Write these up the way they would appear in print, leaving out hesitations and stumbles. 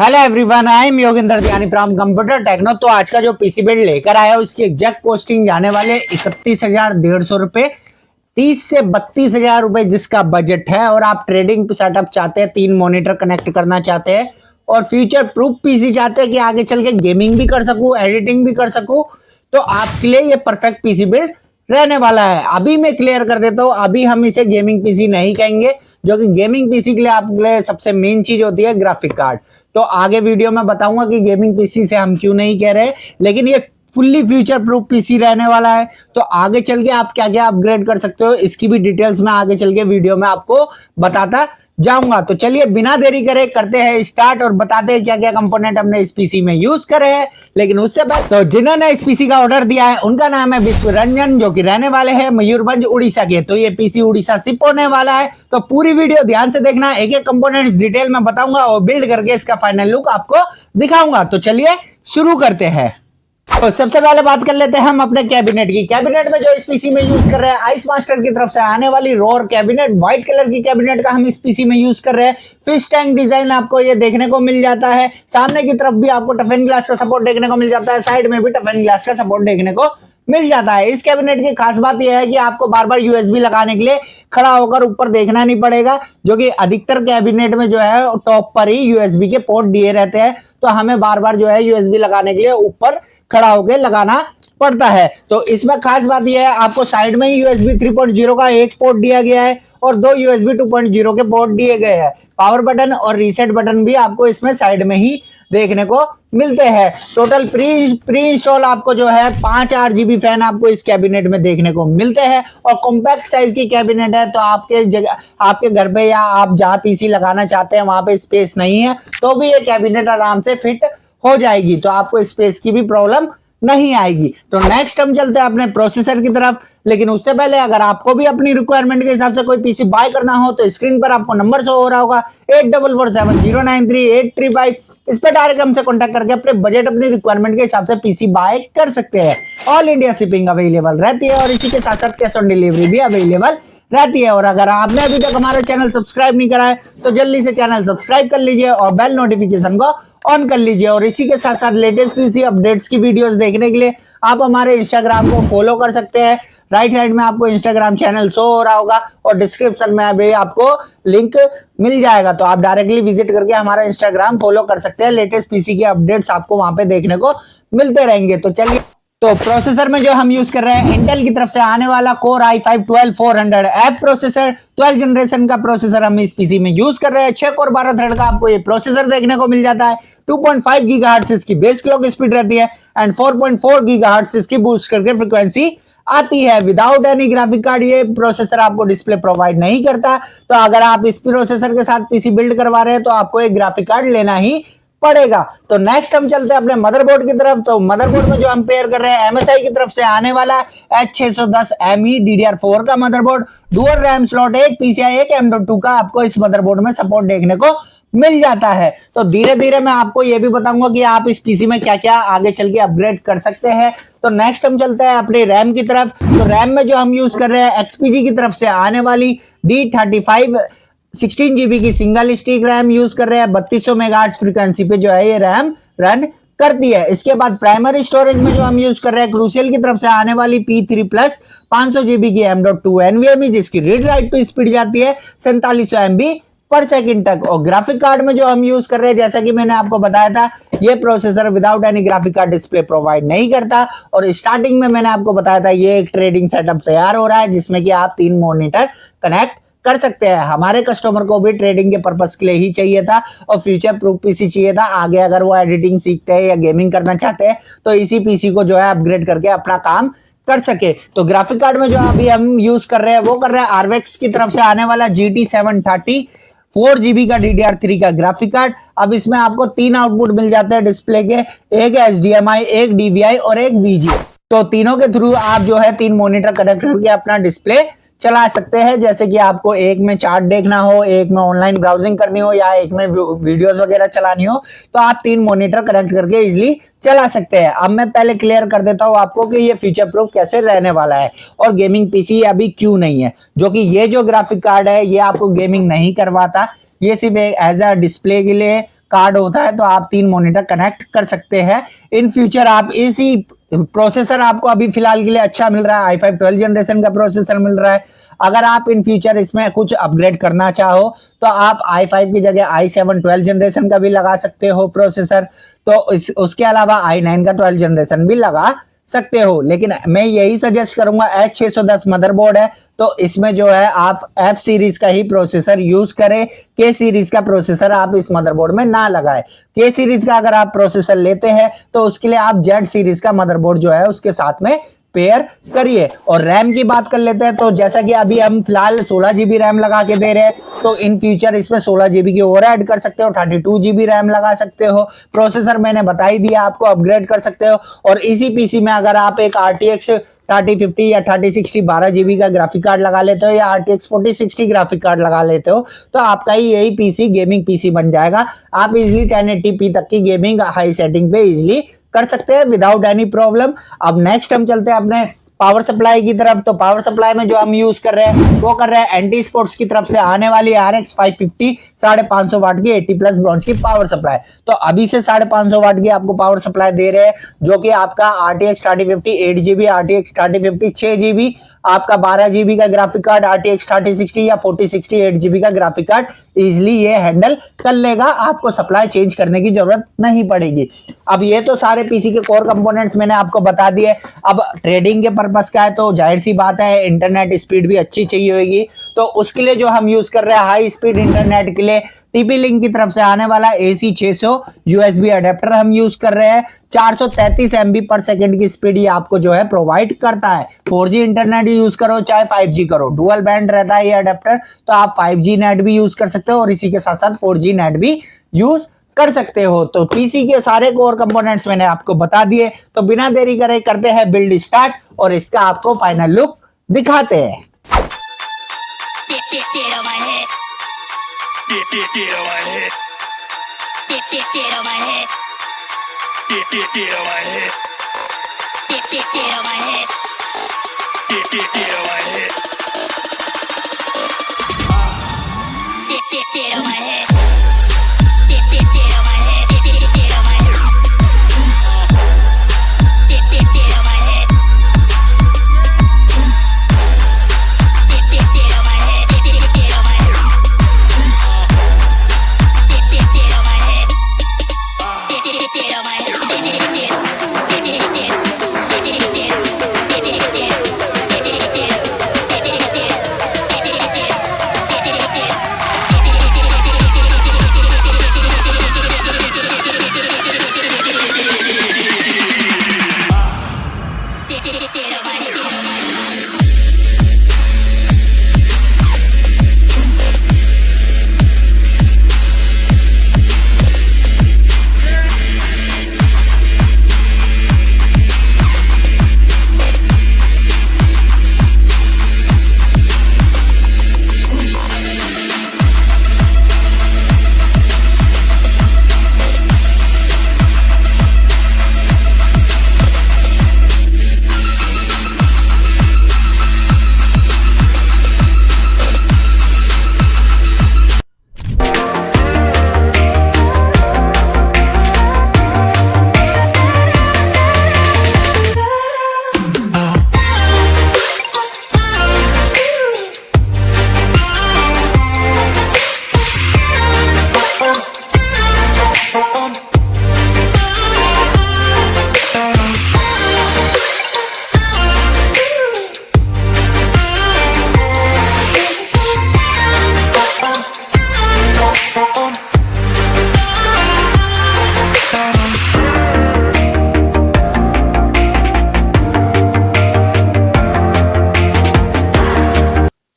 Hello everyone, I am Yogendra Dayani from computer techno. तो आज का जो पीसी बिल्ड लेकर आया हूं, उसकी एग्जैक्ट कॉस्टिंग जाने वाले 31,150 रुपए, 30 से 32,000 रुपए जिसका बजट है। और आप ट्रेडिंग सेटअप चाहते हैं, 3 मॉनिटर कनेक्ट करना चाहते हैं और फ्यूचर प्रूफ पीसी चाहते हैं कि आगे चल के गेमिंग भी कर सकूं, एडिटिंग भी कर सकूं, तो आपके लिए ये परफेक्ट पीसी बिल्ड रहने वाला है। अभी मैं क्लियर कर देता हूं, अभी हम इसे गेमिंग पीसी नहीं कहेंगे, जो कि गेमिंग पीसी के लिए आपके लिए सबसे मेन चीज होती है ग्राफिक कार्ड। तो आगे वीडियो में बताऊंगा कि गेमिंग पीसी से हम क्यों नहीं कह रहे, लेकिन ये फुल्ली फ्यूचर प्रूफ पीसी रहने वाला है। तो आगे चल के आप क्या क्या अपग्रेड कर सकते हो, इसकी भी डिटेल्स में आगे चल के वीडियो में आपको बताता जाऊंगा। तो चलिए बिना देरी करे करते हैं स्टार्ट और बताते हैं क्या क्या कंपोनेंट हमने इस पीसी में यूज करे हैं। लेकिन उससे पहले तो जिन्होंने इस पीसी का ऑर्डर दिया है उनका नाम है विश्व रंजन, जो कि रहने वाले हैं मयूरभंज उड़ीसा के। तो ये पीसी उड़ीसा शिप होने वाला है, तो पूरी वीडियो ध्यान से देखना, एक एक कंपोनेंट्स डिटेल में बताऊंगा और बिल्ड करके इसका फाइनल लुक आपको दिखाऊंगा। तो चलिए शुरू करते हैं। तो सबसे पहले बात कर लेते हैं हम अपने कैबिनेट की। कैबिनेट में जो इस पीसी में यूज कर रहे हैं, आइस मास्टर की तरफ से आने वाली रोर कैबिनेट, व्हाइट कलर की कैबिनेट का हम इस पीसी में यूज कर रहे हैं। फिश टैंक डिजाइन आपको ये देखने को मिल जाता है। सामने की तरफ भी आपको टफन ग्लास का सपोर्ट देखने को मिल जाता है, साइड में भी टफन ग्लास का सपोर्ट देखने को मिल जाता है। इस कैबिनेट की खास बात यह है कि आपको बार बार यूएसबी लगाने के लिए खड़ा होकर ऊपर देखना नहीं पड़ेगा, जो कि अधिकतर कैबिनेट में जो है टॉप पर ही यूएसबी के पोर्ट दिए रहते हैं। तो हमें बार बार जो है यूएसबी लगाने के लिए ऊपर खड़ा होकर लगाना पड़ता है। तो इसमें खास बात यह है, आपको साइड में ही यूएसबी 3.0 का एक पोर्ट दिया गया है और 2 यूएसबी 2.0 के पोर्ट दिए गए हैं। पावर बटन और रीसेट बटन भी आपको इसमें साइड में ही देखने को मिलते हैं। टोटल प्री इंस्टॉल आपको जो है 5 RGB फैन आपको इस कैबिनेट में देखने को मिलते हैं और कॉम्पैक्ट साइज की कैबिनेट है। तो आपके जगह, आपके घर पे या आप जहां पीसी लगाना चाहते हैं वहां पे स्पेस नहीं है, तो भी ये कैबिनेट आराम से फिट हो जाएगी, तो आपको स्पेस की भी प्रॉब्लम नहीं आएगी। तो नेक्स्ट हम चलते हैं अपने प्रोसेसर की तरफ। लेकिन उससे पहले अगर आपको भी अपनी रिक्वायरमेंट के हिसाब से कोई पीसी बाय करना हो, तो स्क्रीन पर आपको नंबर शो हो रहा होगा 8447093835। इस पे डायरेक्ट हमसे कांटेक्ट करके अपने बजट, अपनी रिक्वायरमेंट के हिसाब से पीसी बाय कर सकते हैं। ऑल इंडिया शिपिंग अवेलेबल रहती है और इसी के साथ साथ कैश ऑन डिलीवरी भी अवेलेबल रहती है। और अगर आपने अभी तक हमारा चैनल सब्सक्राइब नहीं करा है तो जल्दी से चैनल सब्सक्राइब कर लीजिए और बेल नोटिफिकेशन को ऑन कर लीजिए। और इसी के साथ साथ लेटेस्ट पीसी अपडेट्स की वीडियोस देखने के लिए आप हमारे इंस्टाग्राम को फॉलो कर सकते हैं। राइट साइड में आपको इंस्टाग्राम चैनल शो हो रहा होगा और डिस्क्रिप्शन में भी आपको लिंक मिल जाएगा, तो आप डायरेक्टली विजिट करके हमारा इंस्टाग्राम फॉलो कर सकते हैं। लेटेस्ट पीसी के अपडेट्स आपको वहां पे देखने को मिलते रहेंगे। तो चलिए, तो प्रोसेसर में जो हम यूज कर रहे हैं, इंटेल की तरफ से आने वाला Core i5-12400 app processor, 12 generation का प्रोसेसर हम इस पीसी में यूज कर रहे हैं। 6 कोर 12 थ्रेड का आपको ये प्रोसेसर देखने को मिल जाता है। 2.5 गीगाहर्ट्ज इसकी बेस क्लॉक स्पीड रहती है एंड 4.4 गीगाहर्ट्ज इसकी बूस्ट करके फ्रीक्वेंसी आती है। विदाउट एनी ग्राफिक कार्ड ये प्रोसेसर आपको डिस्प्ले प्रोवाइड नहीं करता। तो अगर आप इस प्रोसेसर के साथ पीसी बिल्ड करवा रहे हैं तो आपको एक ग्राफिक कार्ड लेना ही पड़ेगा। तो नेक्स्ट हम चलते हैं अपने मदरबोर्ड की तरफ। तो मदरबोर्ड में जो हम पेयर कर रहे हैं, MSI की तरफ से आने वाला H610ME DDR4 का मदरबोर्ड, डुअल रैम स्लॉट, एक PCI एक M.2 का आपको इस मदरबोर्ड में सपोर्ट देखने को मिल जाता है। तो धीरे धीरे मैं आपको ये भी बताऊंगा कि आप इस पीसी में क्या क्या आगे चल के अपग्रेड कर सकते हैं। तो नेक्स्ट हम चलते हैं अपने रैम की तरफ। तो रैम में जो हम यूज कर रहे हैं, XPG की तरफ से आने वाली D35 16GB की सिंगल स्टिक रैम यूज कर रहे हैं। 3200 मेगाहर्ट्ज फ्रीक्वेंसी पे जो है ये रैम रन करती है। इसके बाद प्राइमरी स्टोरेज में जो हम यूज कर रहे हैं, क्रूसियल की तरफ से आने वाली P3 प्लस 500GB की M.2 NVMe, जिसकी रीड राइट टू स्पीड जाती है 4700 MB पर सेकंड तक। और ग्राफिक कार्ड में जो हम यूज कर रहे हैं, जैसा कि मैंने आपको बताया था, ये processor without any graphic card display provide नहीं करता। और स्टार्टिंग में मैंने आपको बताया था ये एक ट्रेडिंग सेटअप तैयार हो रहा है जिसमें कि आप 3 मॉनिटर कनेक्ट कर सकते हैं। हमारे कस्टमर को भी ट्रेडिंग के पर्पस के लिए ही चाहिए था और फ्यूचर प्रूफ पीसी चाहिए था। आगे अगर वो एडिटिंग सीखते हैं या गेमिंग करना चाहते हैं तो इसी पीसी को जो है अपग्रेड करके अपना काम कर सके। तो ग्राफिक कार्ड में जो अभी हम यूज कर रहे हैं वो कर रहे हैं RX की तरफ से आने वाला GT 730 4GB का DDR3 का ग्राफिक कार्ड। अब इसमें आपको 3 आउटपुट मिल जाते हैं डिस्प्ले के, एक HDMI, एक DVI और एक VGA। तो तीनों के थ्रू आप जो है 3 मॉनिटर कनेक्ट करके अपना डिस्प्ले चला सकते हैं। जैसे कि आपको एक में चार्ट देखना हो, एक में ऑनलाइन ब्राउजिंग करनी हो या एक में वीडियोस वगैरह चलानी हो, तो आप 3 मॉनिटर कनेक्ट करके इजीली चला सकते हैं। अब मैं पहले क्लियर कर देता हूं आपको कि ये फ्यूचर प्रूफ कैसे रहने वाला है और गेमिंग पीसी अभी क्यों नहीं है। जो कि ये जो ग्राफिक कार्ड है ये आपको गेमिंग नहीं करवाता, ये सिर्फ एज अ डिस्प्ले के लिए कार्ड होता है तो आप 3 मॉनिटर कनेक्ट कर सकते हैं। इन फ्यूचर आप इसी प्रोसेसर आपको अभी फिलहाल के लिए अच्छा मिल रहा है, i5 12 जनरेशन का प्रोसेसर मिल रहा है। अगर आप इन फ्यूचर इसमें कुछ अपग्रेड करना चाहो तो आप i5 की जगह i7 12 जनरेशन का भी लगा सकते हो प्रोसेसर। तो उसके अलावा i9 का 12 जनरेशन भी लगा सकते हो। लेकिन मैं यही सजेस्ट करूंगा, H610 मदरबोर्ड है तो इसमें जो है आप F सीरीज का ही प्रोसेसर यूज करें। K सीरीज का प्रोसेसर आप इस मदरबोर्ड में ना लगाएं। K सीरीज का अगर आप प्रोसेसर लेते हैं तो उसके लिए आप Z सीरीज का मदरबोर्ड जो है उसके साथ में पेयर करिए। और रैम की बात कर लेते हैं तो जैसा कि अभी हम फिलहाल 16 GB रैम लगा के दे रहे हैं, तो इन फ्यूचर इसमें 16 GB की और ऐड कर सकते हो, 32 GB रैम लगा सकते हो। प्रोसेसर मैंने बता ही दिया, आपको अपग्रेड कर सकते हो। और इसी पीसी में अगर आप एक RTX 3050 या 3060 12 GB का ग्राफिक कार्ड लगा लेते हो या RTX 4060 ग्राफिक कार्ड लगा लेते हो तो आपका ही यही पीसी गेमिंग पीसी बन जाएगा। आप इजिली 1080p तक की गेमिंग हाई सेटिंग पे इजिली कर सकते हैं विदाउट एनी प्रॉब्लम। अब नेक्स्ट हम चलते हैं अपने पावर सप्लाई की तरफ। तो पावर सप्लाई में जो हम यूज कर रहे हैं वो कर रहे हैं एंटी स्पोर्ट्स की तरफ से आने वाली RX 550 550 वाट की 80+ ब्रॉन्ज की पावर सप्लाई। तो अभी से 550 वाट की आपको पावर सप्लाई दे रहे हैं, जो कि आपका RTX 3050 8 GB, RTX 3050 6 GB, आपका 12 GB का ग्राफिक कार्ड RTX 3060 या 4060 8 GB का ग्राफिक कार्ड इजिली ये हैंडल कर लेगा। आपको सप्लाई चेंज करने की जरूरत नहीं पड़ेगी। अब ये तो सारे पीसी के कोर कंपोनेंट्स मैंने आपको बता दिए। अब ट्रेडिंग के पर्पस का है तो जाहिर सी बात है इंटरनेट स्पीड भी अच्छी चाहिए होगी। तो उसके लिए जो हम यूज कर रहे हैं हाई स्पीड इंटरनेट के लिए TP लिंक की तरफ से आने वाला AC 600 USB अडेप्टर हम यूज कर रहे हैं। 433 MB पर सेकंड की स्पीड ये आपको जो है प्रोवाइड करता है। 4G इंटरनेट यूज करो चाहे 5G करो, डुअल बैंड रहता है ये अडेप्टर, तो आप 5G नेट भी यूज कर सकते हो और इसी के साथ साथ 4G नेट भी यूज कर सकते हो। तो पीसी के सारे कोर कंपोनेंट्स मैंने आपको बता दिए, तो बिना देरी करे करते हैं बिल्ड स्टार्ट और इसका आपको फाइनल लुक दिखाते हैं।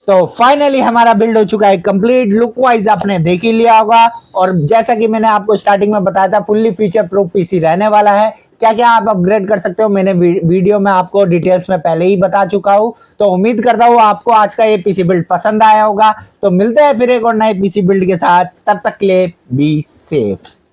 तो फाइनली हमारा बिल्ड हो चुका है कंप्लीट। लुक वाइज आपने देख ही लिया होगा और जैसा कि मैंने आपको स्टार्टिंग में बताया था फुल्ली फीचर प्रूफ पीसी रहने वाला है। क्या क्या आप अपग्रेड कर सकते हो मैंने वीडियो में आपको डिटेल्स में पहले ही बता चुका हूं। तो उम्मीद करता हूं आपको आज का ये पीसी बिल्ड पसंद आया होगा। तो मिलते हैं फिर एक और नए पीसी बिल्ड के साथ, तब तक के लिए बी सेफ।